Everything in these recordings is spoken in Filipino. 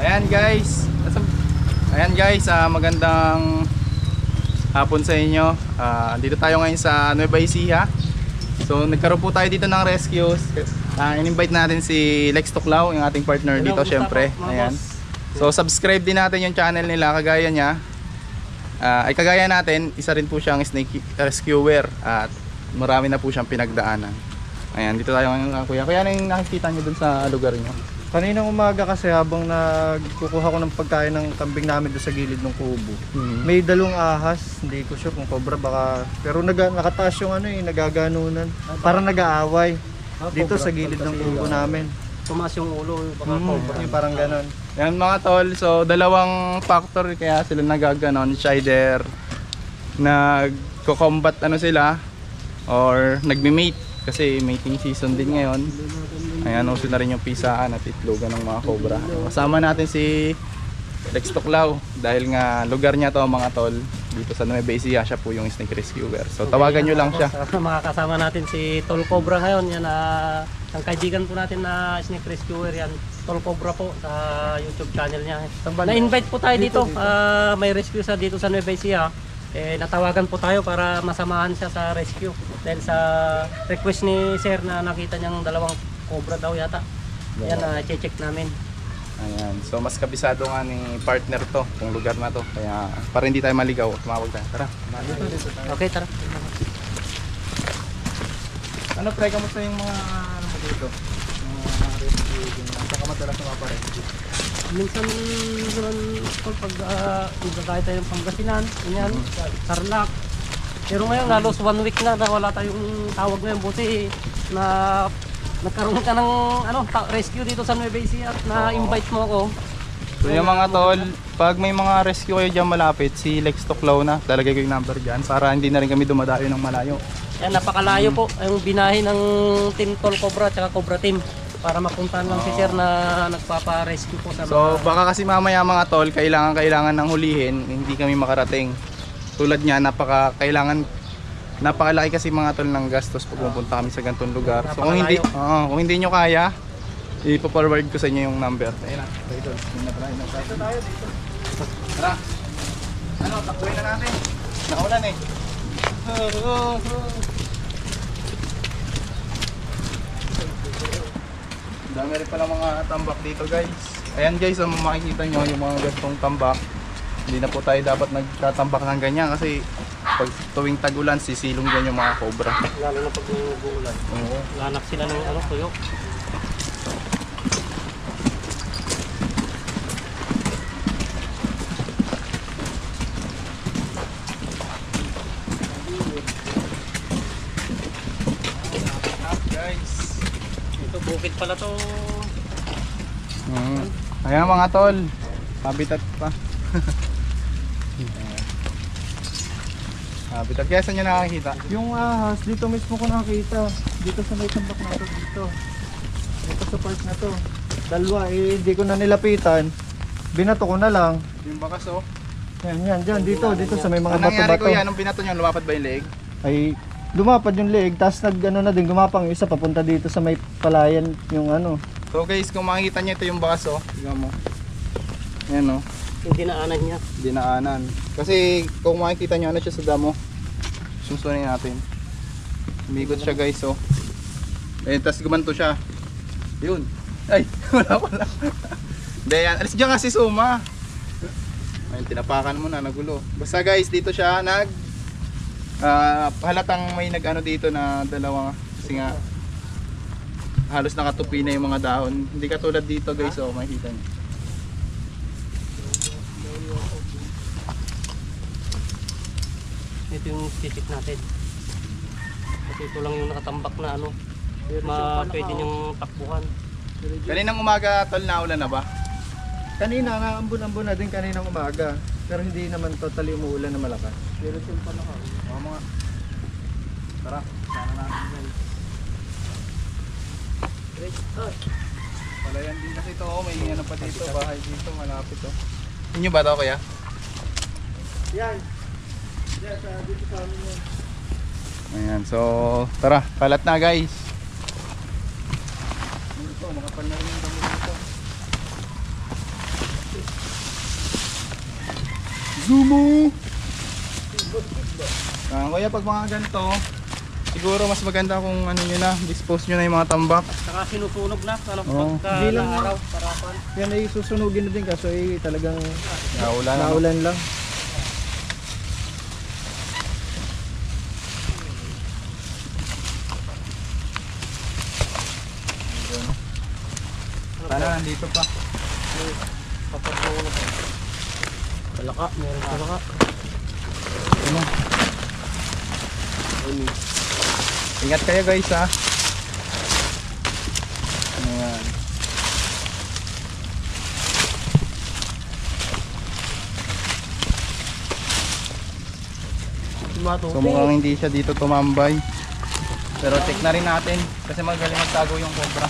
Ayan guys. Magandang hapon sa inyo. Dito tayo ngayon sa Nueva Ecija. So nagkaroon po tayo dito ng rescues. In-invite natin si Lex Tuklaw, yung ating partner dito syempre. Ayan. So subscribe din natin yung channel nila, kagaya niya. Kagaya natin, isa rin po siyang snake rescuer at marami na po siyang pinagdaanan. Ayan, dito tayo ngayon, kuya. Kuya, ano yung nakikita niyo dun sa lugar niyo? Kaninang umaga kasi habang nagkukuha ko ng pagkain ng kambing namin doon sa gilid ng kubo. May dalawang ahas, hindi ko sure kung cobra baka, pero nakataas yung nagaganunan. Parang nag-aaway dito sa gilid ng kubo namin. Tumaas yung ulo, baka cobra. Yung parang ganon. Yan mga tol, so dalawang factor kaya sila nagaganon. Either nagko-combat sila or nagme-mate kasi mating season din ngayon. Ayan, uso na rin yung pisaan at itlogan ng mga cobra. Kasama natin si Lex Tuklaw dahil nga lugar niya to mga tol. Dito sa Nueva Ecija, siya po yung snake rescuer. So tawagan nyo lang siya. Makakasama natin si Tol Cobra ngayon. Yan, ang kaibigan po natin na snake rescuer yan. Tol Cobra po sa YouTube channel niya. Na-invite po tayo dito. May rescue sa dito sa Nueva Ecija. Natawagan po tayo para masamahan siya sa rescue. Dahil sa request ni Sir na nakita niyang dalawang cobra daw yata. Yan, check namin. Ayan, so mas kabisado nga ni partner to, yung lugar na to. Kaya para hindi tayo maligaw, tumawag tayo. Tara. Okay, tara. Ano pre, kamusta yung mga mo dito? Mga rescue din. Saan ka madalas sumaparescue? Minsan pag tayo ng Pangasinan, ganyan, Tarlac. Pero ngayon halos 1 week na wala tayong tawag ngayon. Buti na nagkaroon ka ng rescue dito sa Nueva Ecija at na-invite mo ako. So yung mga tol, pag may mga rescue kayo dyan malapit, si Lex Tuklaw na, lalagay ko yung number dyan para hindi na rin kami dumadayo ng malayo. Yan, napakalayo po ang binahin ng Team Tol Cobra at Cobra Team para mapuntahan lang si Sir na nagpapa-rescue po sa mga... So baka kasi mamaya mga tol, kailangan ng hulihin, hindi kami makarating. Tulad niya, napakalaki kasi mga tol ng gastos pag pupunta kami sa ganitong lugar. So kung hindi nyo kaya, ipo-forward ko sa inyo yung number. Ayun na, idol. Tara. Takbuhin na natin. Naulan eh. Dami rin pala mga tambak dito guys. Ayan guys, makikita nyo yung mga ganitong tambak. Hindi na po tayo dapat nagtatambak ng ganyan kasi pag tuwing tag-ulan sisilong dyan yung mga cobra. Lalo na pag nag-uulan. Oo. Lanak sila ng tuyo. Guys. Ito bukid pala to. Ayan mga tol. Habitat pa. Habitat. Kaya saan nyo nakakita? Yung ahas, dito mismo ko nakita. Dito sa may tambak na to, dito. Dito sa part na to. Dalawa, hindi ko na nilapitan. Binato ko na lang. Yung bakas oh. Yan, dyan, dito sa may mga Anong nangyari bato-bato. kuya? Nung pinato nyo, lumapad ba yung leeg? Ay, lumapad yung leeg, tapos na din, gumapang yung isa papunta dito sa may palayan, yung So guys, kung makikita nyo ito yung bakas oh. Tignan mo. Ayan oh. Yung dinaanan niya. Dinaanan. Kasi kung makikita nyo siya sa damo. Susunin natin. Umikot siya guys oh. Tapos gumanto siya. Yun. Ay, wala. Hindi yan. Alis dyan kasi suma. Ayun, tinapakan mo na, nagulo. Basta guys, dito siya halatang may dito na dalawa. Kasi nga halos nakatupi na yung mga dahon. Hindi katulad dito guys oh, makikita nyo. Ito yung titik natin. Kasi ito lang yung nakatambak na pwede niyang takbuhan. Kaninang umaga tol, naulan na ba? Kanina nga, ambon-ambon na din kaninang umaga. Pero hindi naman totally umuulan na malakas. Pero sil pa na ka. Mga tara, sana natin yan. Palayan din kasi ito, may pa dito, bahay dito, malapit oh. Inyo ba ito kuya? Yan. Dito sa amin yan. Ayan, so tara, kalat na guys. Ito, makapal na rin yung damo dito. Zumo! Kaya pag mga ganito, siguro mas maganda kung ano nyo na, dispose nyo na yung mga tambak. Saka sinusunog na, Oo. pagka Hindi lang ng araw, parapan. Yan ay susunugin na din kaso ay talagang Naulan na. naulan lang. Sana nandito pa. Papasunog. Palaka, meron palaka. Ano? Ingat kayo guys ha. Ayan. So mukhang hindi siya dito tumambay. Pero check na rin natin kasi magaling magtago yung cobra.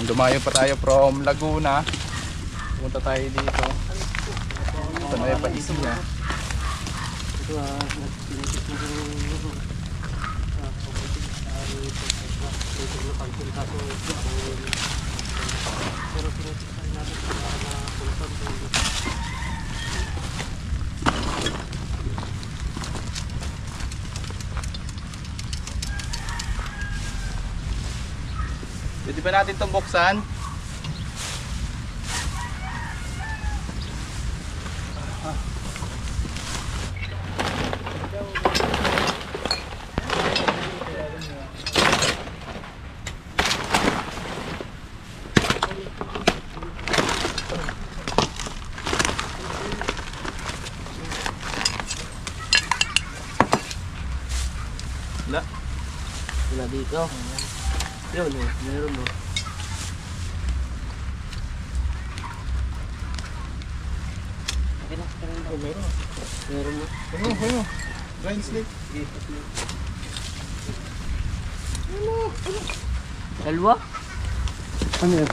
Dumayo pa tayo from Laguna. Pumunta tayo dito. Sa Nueva Ecija. Ito Pwede ba natin itong buksan? Wala. Wala dito. Yun, meron mo. Meron mo. Ano? Blind snake. Dalawa? Ano yan?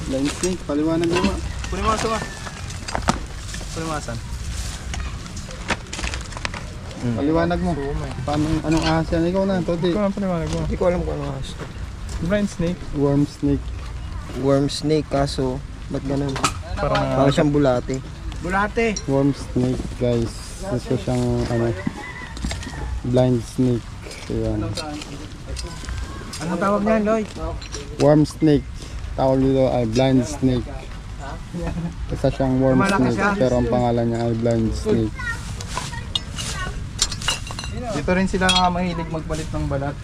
Blind snake. Paliwanag naman. Kunin mo aso ka. Kunin mo asan. Paliwanag mo. Paano, anong ahas yan? Ikaw na, Toti. Ikaw na paliwanag mo. Hindi ko alam kung ano ahas to. Blind snake. Worm snake. Worm snake kaso ba't ganun? Parang Parang siyang bulate. bulate. Worm snake guys. Ito siyang ano, blind snake. Ayan. Anong tawag niyan, Loy? Worm snake. Tawag dito ay blind snake. Isa siyang worm snake pero ang pangalan niya ay blind snake. Dito rin sila mahilig magbalit ng balat.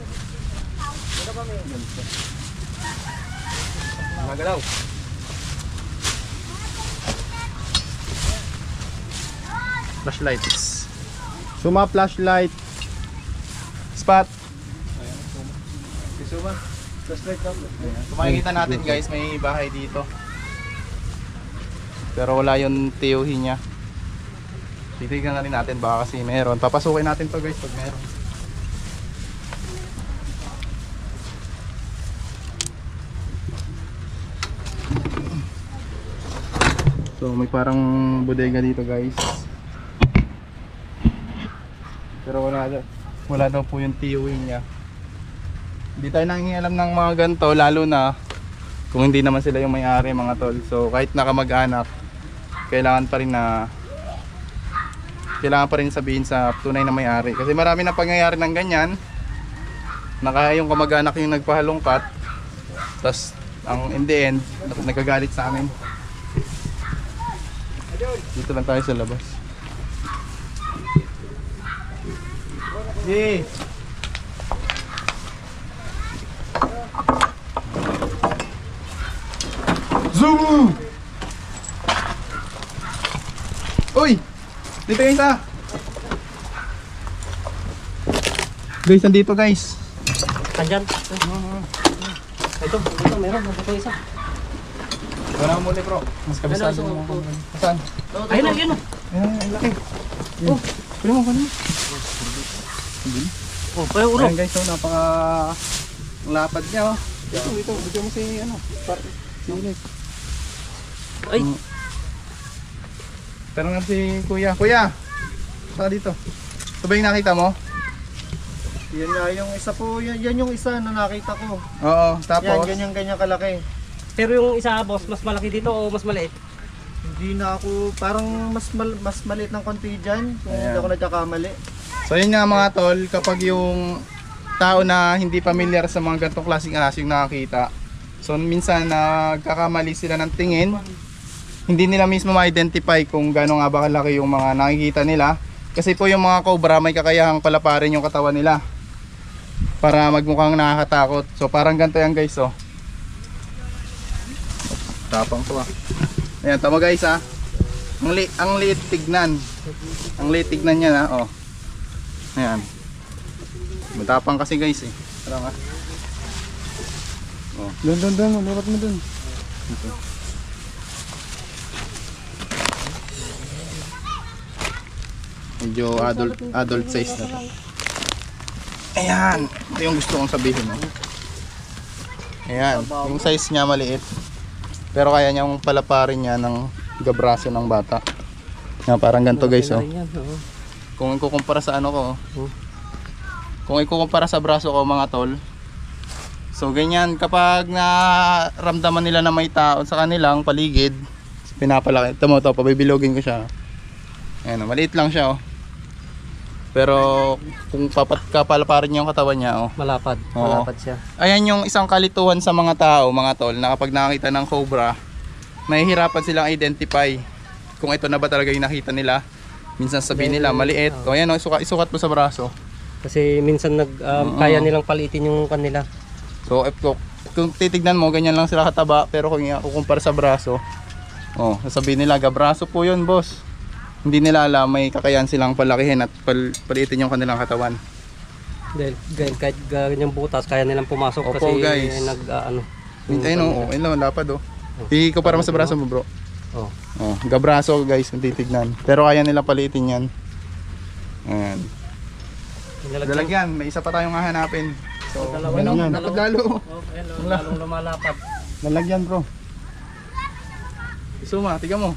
Magalaw. Flashlights. Suma flashlight. Spot. Suma. Flashlight lang. Kung makikita natin guys, may bahay dito. Pero wala yung tiyuhi niya. Titignan na rin natin baka kasi meron. Papasukin natin to guys pag meron. So may parang bodega dito guys. Pero wala daw po yung tiyuhi niya. Hindi tayo nangingialam ng mga ganito lalo na kung hindi naman sila yung may-ari mga tol. So kahit nakamag-anak, kailangan pa rin sabihin sa tunay na may-ari. Kasi marami na pangyayari ng ganyan. Kaya yung kamag-anak yung nagpahalongkat. Tapos ang in the end, nagkagalit sa amin. Dito lang tayo sa labas. Hey! Zoom! Uy! Dito yung isa! Guys, nandito guys. Andyan. Ito, meron. Ito isa. Wala mo muli bro. Mas kabisado mo. Saan? Ayun na, yun. Ayun, ang laki. Oh, kunin mo. Oh, payo ulo. Ayan guys, so napaka ang lapad niya oh. Dito mo si ano, si Ulit. Ay, Pero nga si Kuya. Kuya! Saka dito. Ito ba yung nakita mo? Yan nga yung isa po, yan yung isa na nakita ko. Oo, tapos Yan, ganyan kalaki. Pero yung isa boss, mas malaki dito o mas maliit? Hindi na ako, parang mas maliit ng konti dyan kung hindi Ayan. ako nagkakamali. So yun nga mga tol, kapag yung tao na hindi familiar sa mga ganitong klaseng ahas yung nakakita, so minsan nagkakamali sila ng tingin, hindi nila mismo ma-identify kung gano'n nga ba kalaki yung mga nakikita nila. Kasi po yung mga cobra may kakayahang palaparin yung katawan nila para magmukhang nakakatakot. So parang ganito yan guys, oh. Tapang to ah. Ayan, tama guys ah. Ang liit tignan. Ang liit tignan niya ah, oh. Ayan. Matapang kasi guys eh. Tara nga. Oh. Doon, lurot mo doon. Medyo adult size na to. Ayan, ito yung gusto kong sabihin mo. Ayan, yung size niya maliit. Pero kaya niyang palaparin niya ng gabraso ng bata. Yan, parang ganito guys oh. Kung ikukumpara sa ano ko, kung ikukumpara sa braso ko mga tol. So ganyan, kapag naramdaman nila na may tao sa kanilang paligid, pinapalaki. Ito mo to, pabibilogin ko siya. Ayan, maliit lang siya oh. Pero kung kapalaparin niya yung katawan niya oh. Malapad. Oo. Malapad siya. Ayan yung isang kalituhan sa mga tao, mga tol, na kapag nakakita ng cobra, mahihirapan silang identify kung ito na ba talaga yung nakita nila. Minsan sabihin nila maliit. O ayan oh, isukat mo sa braso. Kasi minsan kaya nilang paliitin yung kanila. So kung titignan mo, ganyan lang sila kataba. Pero kung ikukumpara sa braso, oh, sasabihin nila, gabraso po yun boss. Hindi nila alam may kakayahan silang palakihin at paliitin yung kanilang katawan. Dahil kahit ganyang butas, kaya nilang pumasok. Opo, kasi guys. Ayun oh, ayun lapad oh. Ikumpara mo sa braso mo bro. Oh. Oh, gabraso guys kung titignan. Pero kaya nilang paliitin yan. Ayan. Lalagyan, may isa pa tayong hahanapin. So, ano, lapad lalo. Oh, ayan, lalong lumalapad. Lalagyan bro. Suma, tiga mo.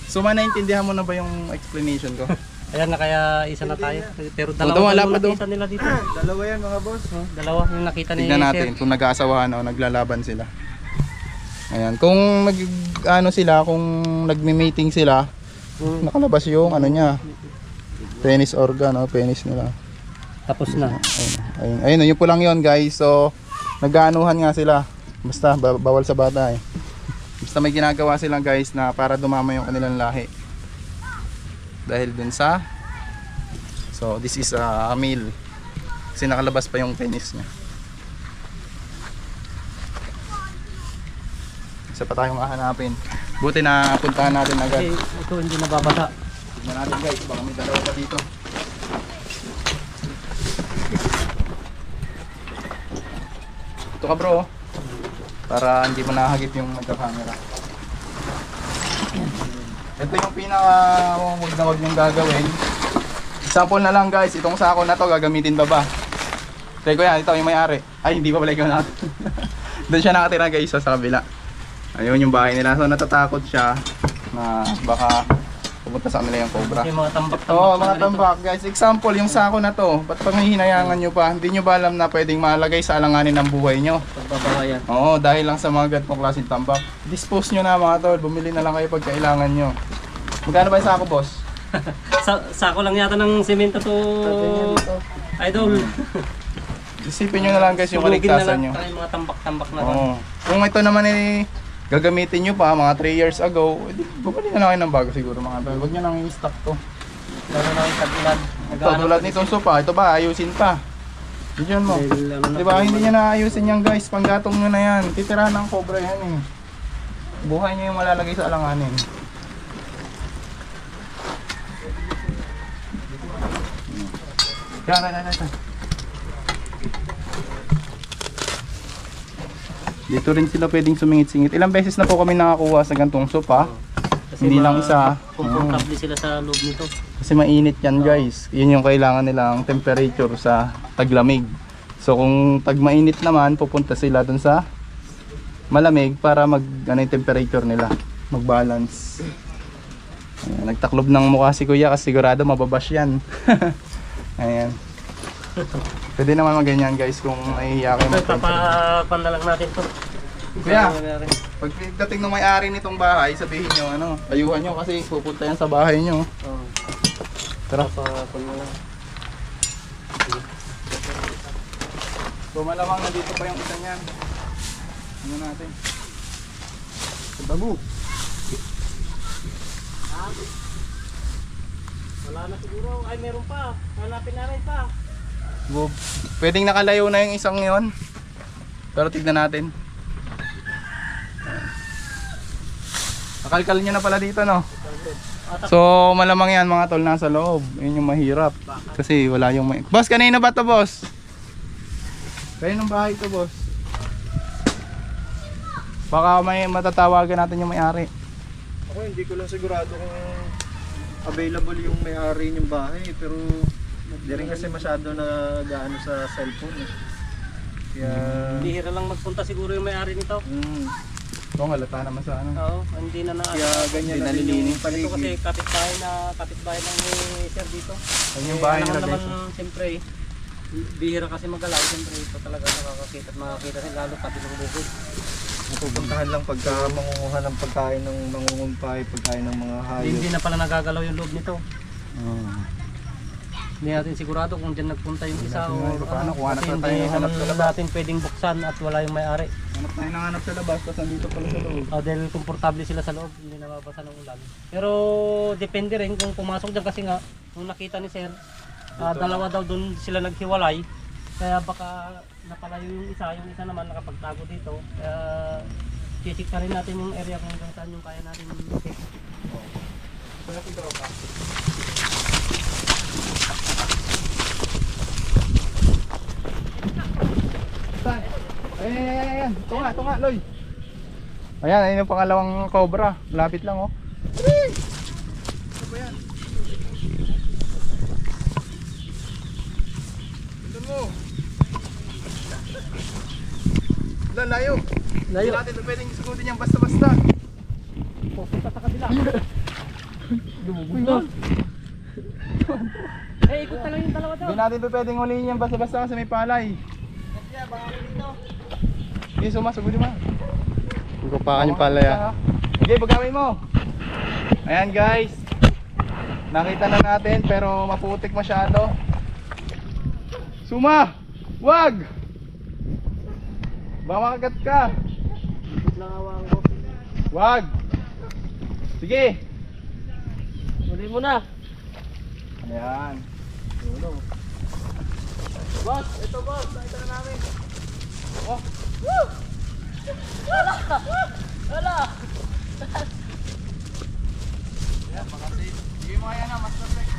Suma, naintindihan mo na ba yung explanation ko? Ayan na, kaya isa na tayo. Pero dalawa dalawa lapad, yung nakita nila dito. Dalawa yan mga boss. Dalawa yung nakita ni Tignan natin kung nag-aasawahan o naglalaban sila. Ayan, kung kung nagme-mating sila, nakalabas yung ano niya. Penis organ, penis nila. Tapos na. Ayun, yun po lang yun guys. So, nag-aanuhan nga sila. Basta, bawal sa bata eh. Basta may ginagawa silang guys na para dumama yung kanilang lahi. Dahil dun sa, so this is a male. Kasi nakalabas pa yung penis niya. Isa pa tayong hahanapin. Buti na puntahan natin agad. Okay, ito hindi nababasa. Tignan natin guys, baka may dalawa pa dito. Ito ka bro, para hindi mo nahagip yung nagka-camera. Ito yung pinaka wag na wag niyong gagawin. Example na lang guys, itong sako na to gagamitin ba ba? Try ko yan, ito yung may-ari. Ay, hindi pa pala ikaw natin. Doon siya nakatira guys, sa kabila. Ayun yung bahay nila. So natatakot siya na baka pumunta sa kanila yung cobra. Yung mga tambak-tambak. Oo, mga tambak guys. Example, yung sako na to. Ba't pang hihinayangan nyo pa? Hindi nyo ba alam na pwedeng malagay sa alanganin ng buhay nyo? Pagbabawayan. Oo, dahil lang sa mga ganitong klaseng tambak. Dispose nyo na mga tol. Bumili na lang kayo pag kailangan nyo. Magkano ba yung sako boss? Sako lang yata ng semento to. Idol. Isipin nyo na lang guys yung Sulugin na kaligtasan lang nyo. tayo mga tambak-tambak na to. Oo. Kung ito naman gagamitin nyo pa mga 3 years ago, bumili na lang kayo ng bago siguro mga tol. Huwag nyo nang i-stock to. Lalo na yung tag-ulan. Ito, tulad nitong sopa, ito ba, ayusin pa. Diyan mo. Diba, hindi nyo na ayusin yan guys, panggatong nyo na yan. Titirahan ng cobra yan eh. Buhay nyo yung malalagay sa alanganin. Yan. Dito rin sila pwedeng sumingit-singit. Ilang beses na po kami nakakuha sa gantong sopa. Kasi Hindi lang isa. Comfortable sila sa loob nito. Kasi mainit yan guys. Yun yung kailangan nilang temperature sa taglamig. So kung tagmainit naman, pupunta sila dun sa malamig para yung temperature nila. Mag-balance. Ayan, nagtaklob ng mukha si kuya kasi sigurado mababash yan. Ayan. Pwede naman maganyan guys kung nahihiya kayo. Papapan na lang natin to. Kuya, pagdating ng may-ari nitong bahay, sabihin nyo, ano, ayuhan nyo kasi pupunta yan sa bahay nyo. Oo. Tara. Papapun mo lang. So malamang nandito pa yung isa niyan. Ano natin? Babu. Wala na siguro. Ay, meron pa. Hanapin namin pa. Pwedeng nakalayo na yung isang yon. Pero tignan natin. Nakalkal nyo na pala dito, no? So malamang yan mga tol, nasa loob. Yun yung mahirap. Kasi wala yung may... Boss, kanina ba to, boss? Kaninong bahay to, boss? Baka may matatawagan natin yung may-ari. Ako hindi ko lang sigurado kung available yung may-ari ng bahay, pero hindi rin kasi masyado na gaano sa cellphone eh. Kaya Bihira lang magpunta siguro yung may-ari nito. Oo, halata naman sa ano. Oo, hindi na kaya ganyan Hindi na rin nalilinis. yung Ito kasi paligid. kapitbahay lang ni Sir dito. Ano yung bahay nila, naman, guys? siyempre, bihira kasi magalaw. Siyempre, ito talaga nakakakita at makakita sila lalo tabi ng bukid. Napupuntahan lang pagka mangunguha ng pagkain ng mangungumpay, pagkain ng mga hayop. Hindi na pala nagagalaw yung loob nito. Oo. Hindi natin sigurado kung dyan nagpunta yung isa o Hindi natin paano, kung hanap kasi na tayo hindi ng hanap sa labas. natin pwedeng buksan at wala yung may-ari. Hanap tayo ng hanap sa labas, tapos nandito pala sa loob. Dahil komportable sila sa loob, hindi nababasa ng ulan. Pero depende rin kung pumasok dyan kasi nga, nung nakita ni Sir, dalawa daw doon sila naghiwalay. Kaya baka napalayo yung isa naman nakapagtago dito. Kaya sisik rin natin yung area kung hanggang saan yung kaya natin check. Ayan. Ito nga, Loy. Ayan, ayun yung pangalawang cobra. Lapit lang, oh. Ano ba yan? Ito mo. Layo. Layo. Hindi natin pwedeng isugutin yan basta-basta. Pupunta sa kabila. Lumubog. Ikot na lang yung dalawa daw. Hindi natin pwedeng huliin yan basta-basta kasi may palay. Okay, sumasugod mo. Gupakan yung palaya. Okay, bagawin mo. Ayan guys. Nakita na natin pero maputik masyado. Suma! Wag! Baka makagat ka. Nangawang ko. Wag! Sige! Huli mo na. Ayan. Boss, ito boss. Nakita na namin. Oh, Wala! ayan, makasave. Sige mo ayan na, mas perfect.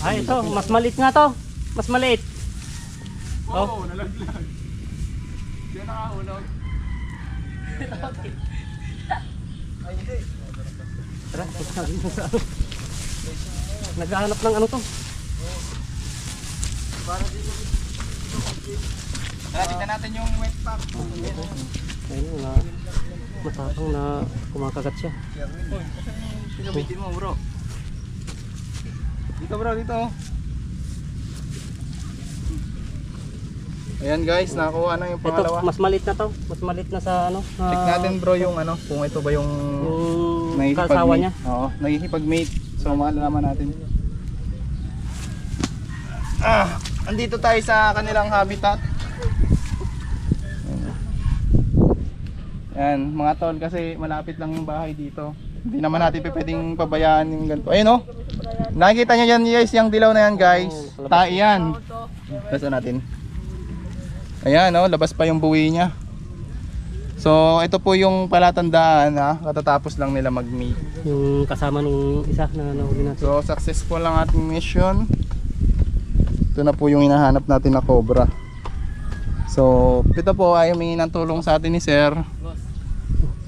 Ay, ito. Mas maliit nga to. Mas maliit. Oh, nalaglag. Hindi nakahulog. Ay, hindi. Tara, punta natin sa ano. Naghahanap ng ano to. Tara, tignan natin yung wet pack. Ayun na. Matapang na kumakagat siya. Pinabitin mo, bro. Dito, bro, dito. Ayan guys, nakuha na yung Ito, pangalawa. mas maliit na to. Mas maliit na sa ano. Check natin bro yung ano, kung ito ba yung Yung kasawa niya. Oo, nakikipag-mate. So malalaman natin. Andito tayo sa kanilang habitat. Ayan, mga tol, kasi malapit lang yung bahay dito. Hindi naman natin pwedeng pabayaan yung ganito. Ayun oh. Nakikita nyo yan guys, yung dilaw na yan guys. Tae yan. Basta natin. Ayan oh, labas pa yung buwi niya. So ito po yung palatandaan ha, katatapos lang nila mag-meet. Yung kasama nung isa na nahuli natin. So successful ang ating mission. Ito na po yung hinahanap natin na cobra. So ito po ay humingi ng tulong sa atin ni Sir.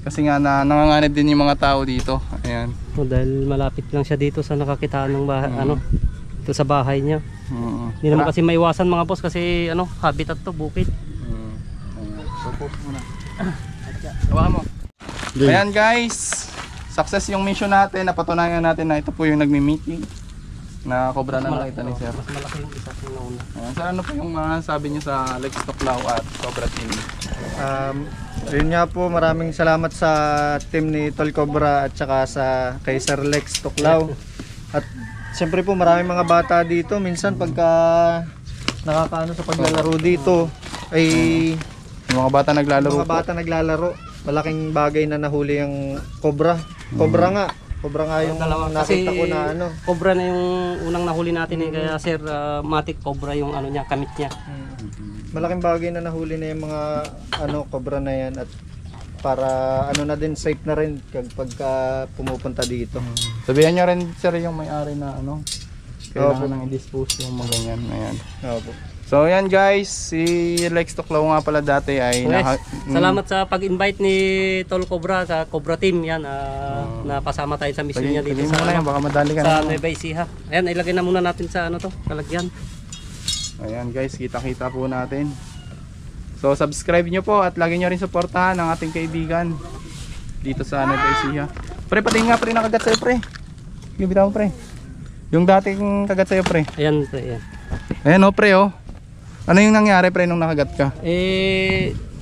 Kasi nga nanganganib din yung mga tao dito. Ayan. Dahil malapit lang siya dito sa nakakitaan ng bahay, ano, ito sa bahay niya. Hindi naman kasi maiwasan mga boss kasi ano, habitat to, bukid. So post muna. Hawakan mo. Ayan guys. success yung mission natin. Napatunayan natin na ito po yung nagmi-meeting na cobra na nakita ni Sir. Mas malaki yung isa sa nauna. Ayan. So ano po yung masasabi niyo sa Lex Tuklaw at Cobra Team? Yun nga po, maraming salamat sa team ni Tol Cobra at saka sa kay Sir Lex Tuklaw. At siyempre po maraming mga bata dito. Minsan pagka nakakaano sa paglalaro dito ay Yung mga bata naglalaro mga bata naglalaro. Malaking bagay na nahuli yung cobra. Cobra nga yung nakita ko na ano. Cobra na yung unang nahuli natin eh. Kaya sir, matik cobra yung ano niya, kamit niya. Malaking bagay na nahuli na yung mga ano cobra na yan at para ano na din safe na rin pagka pumupunta dito. Sabihan niyo rin Sir yung may-ari na ano, kailangan nang i-dispose yung mga ganyan. Ayan. Opo. So yan guys, si Lex Tuklaw nga pala dati ay Salamat sa pag-invite ni Tol Cobra sa Cobra Team yan. Napasama tayo sa mission niya dito sa, na yan, baka madali ka sa na. Nueva Ecija. Ayan, ilagay na muna natin sa ano to, kalagyan. Ayan guys, kita-kita po natin. So subscribe nyo po at lagi nyo rin suportahan ang ating kaibigan dito sa Nueva Ecija. Pre, pati nga pre nakagat sa'yo pre. Gibitaw mo pre. Yung dating kagat sa'yo pre. Ayan, ayan. Ayan o pre oh. Ano yung nangyari pre nung nakagat ka?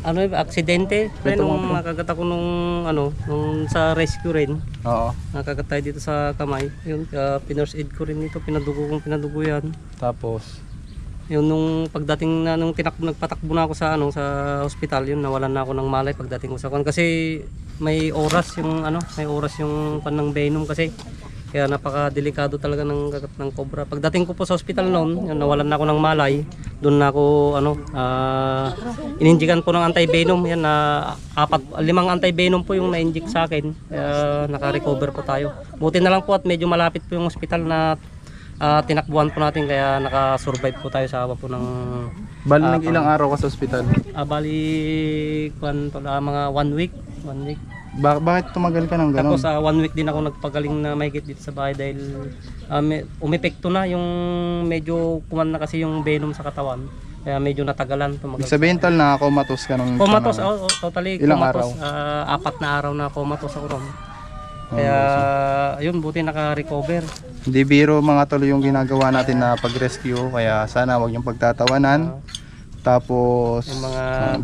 Ano aksidente pre nung nakagat ako nung sa rescue rin. Oo. Nakagat tayo dito sa kamay. Yun, pinurse aid ko rin dito, pinadugo yan. Tapos Yun nung pagdating na nung nagpatakbo na ako sa sa ospital, yun nawalan na ako ng malay pagdating ko sa kon kasi may oras yung panang venom kasi. Kaya napaka-delikado talaga ng kagat ng cobra. Pagdating ko po sa ospital noon, nawalan na ako ng malay. Doon na ako ininjikan po ng anti-venom. Yan na 5 anti-venom po yung na-inject sa akin. Kaya naka-recover po tayo. Buti na lang po at medyo malapit po yung ospital na tinakbuhan po natin kaya naka-survive po tayo sa haba po ng bali ilang araw ka sa ospital? Bali mga 1 week. Bakit tumagal ka ng gano'n? Tapos 1 week din ako nagpagaling na mahigit dito sa bahay dahil umepekto na yung medyo kuman na kasi yung venom sa katawan. Kaya medyo natagalan tumagal. Sabihin tol na comatose ka nung comatose, totally ilang comatose. araw? 4 na araw na comatose ako ron. Kaya yun, buti naka-recover. Hindi biro mga tol yung ginagawa natin na pag-rescue. Kaya sana wag yung pagtatawanan. Tapos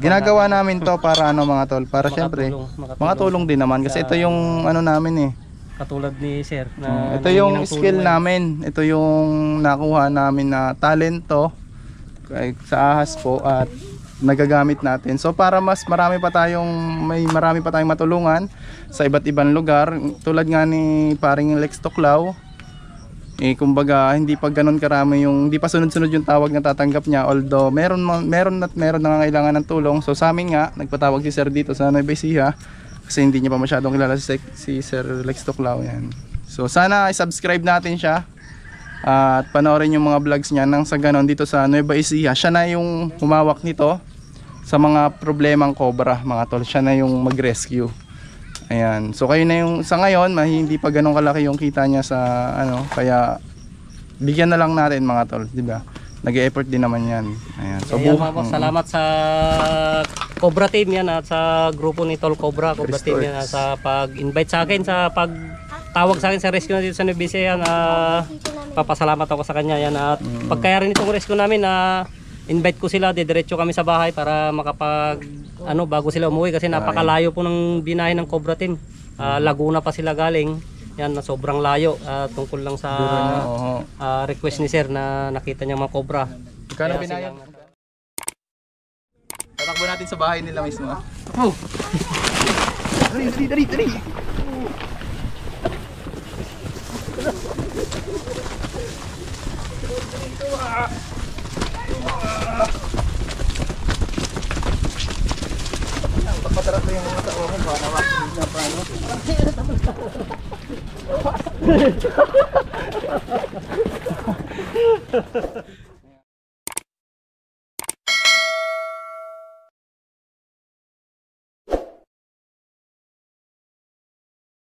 ginagawa namin to para mga tol, para syempre makatulong din naman kasi ito yung namin katulad ni Sir na ito yung skill namin, ito yung nakuha namin na talento sa ahas po at nagagamit natin. So para mas marami pa tayong matulungan sa iba't ibang lugar tulad nga ni paring Lex Tuklaw. Kumbaga hindi pa ganoon karami hindi pa sunod-sunod yung tawag na tatanggap niya, although meron nangangailangan ng tulong. So sa amin nga nagpatawag si Sir dito sa Nueva Ecija kasi hindi niya pa masyadong kilala si Sir Lex Tuklaw yan. So sana i-subscribe natin siya at panoorin yung mga vlogs niya nang sa ganoon dito sa Nueva Ecija. Siya na yung humawak nito sa mga problemang cobra mga tol, siya na yung mag-rescue. Ayan. So kayo na yung sa ngayon, hindi pa ganun kalaki yung kita niya sa kaya bigyan na lang natin mga tol, di ba? Nag-e-effort din naman 'yan. Ayan. So salamat sa Cobra Team yan at sa grupo ni Tol Cobra Team yan sa pag-invite sa akin sa pagtawag sa akin sa rescue dito sa Nueva Ecija. Papasalamat ako sa kanya yan at pagkaya rin itong rescue namin invite ko sila, diretso kami sa bahay para bago sila umuwi kasi napakalayo po ng binahe ng Cobra Team. Laguna pa sila galing. Yan, na sobrang layo tungkol lang sa request ni Sir na nakita niya mga cobra. Kano binayad? Tatakbo natin sa bahay nila mismo. Dali. Pagpatarat na yung mga tao mo, baka naman na paano?